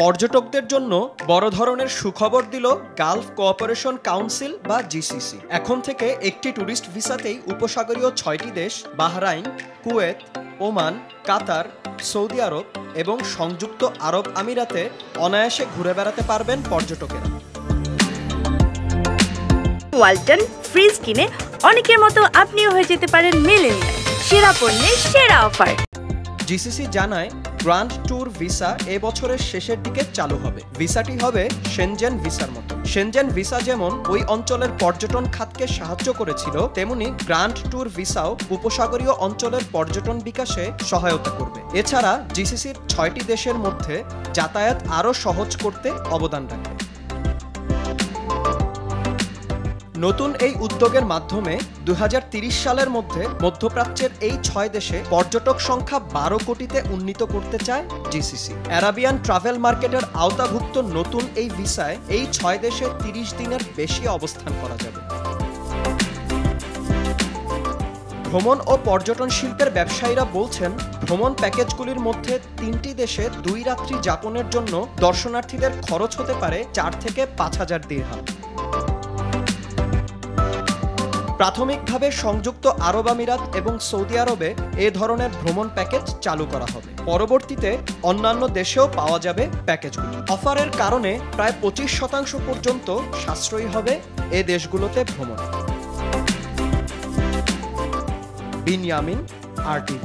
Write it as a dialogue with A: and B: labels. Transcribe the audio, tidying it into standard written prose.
A: পর্যটকদের জন্য বড় ধরনের সুখবর দিল গালফ কোঅপারেশন কাউন্সিল বা জিসিসি। এখন থেকে একটি ট্যুরিস্ট ভিসাতেই উপসাগরীয় 6টি দেশ বাহরাইন, কুয়েত, ওমান, কাতার, সৌদি আরব এবং সংযুক্ত আরব আমিরাতে অনায়াসে ঘুরে বেড়াতে পারবেন পর্যটকেরা।
B: ওয়ালটন ফ্রিজ কিনে অনেকের মতো আপনিও হয়ে যেতে পারেন মিলেনিয়াল। সেরা পণ্যের সেরা অফার।
A: জিসিসি জানায় গ্র্যান্ড ট্যুর ভিসা এ বছরের শেষের দিকে চালু হবে। ভিসাটি হবে শেনজেন ভিসার মতো। শেনজেন ভিসা যেমন ওই অঞ্চলের পর্যটন খাতকে সাহায্য করেছিল, তেমনি গ্র্যান্ড ট্যুর ভিসাও উপসাগরীয় অঞ্চলের পর্যটন বিকাশে সহায়তা করবে। এছাড়া জিসিসির 6টি দেশের মধ্যে যাতায়াত আরও সহজ করতে অবদান রাখবে। নতুন এই উদ্যোগের মাধ্যমে 2030 সালের মধ্যে মধ্যপ্রাচ্যের এই 6 দেশে পর্যটক সংখ্যা 12 কোটিতে উন্নীত করতে চায় জিসিসি। অ্যারাবিয়ান ট্রাভেল মার্কেটের আওতাভুক্ত নতুন এই ভিসায় এই 6 দেশে 30 দিনের বেশি অবস্থান করা যাবে। ভ্রমণ ও পর্যটন শিল্পের ব্যবসায়ীরা বলছেন, ভ্রমণ প্যাকেজগুলির মধ্যে 3টি দেশে 2 রাত্রি যাপনের জন্য দর্শনার্থীদের খরচ হতে পারে 4 থেকে 5,000 দিরহাম। প্রাথমিকভাবে সংযুক্ত আরব আমিরাত এবং সৌদি আরবে এ ধরনের ভ্রমণ প্যাকেজ চালু করা হবে। পরবর্তীতে অন্যান্য দেশেও পাওয়া যাবে প্যাকেজগুলি। অফারের কারণে প্রায় 25% পর্যন্ত সাশ্রয়ী হবে এ দেশগুলোতে ভ্রমণ। বিনয়ামিন, RTV।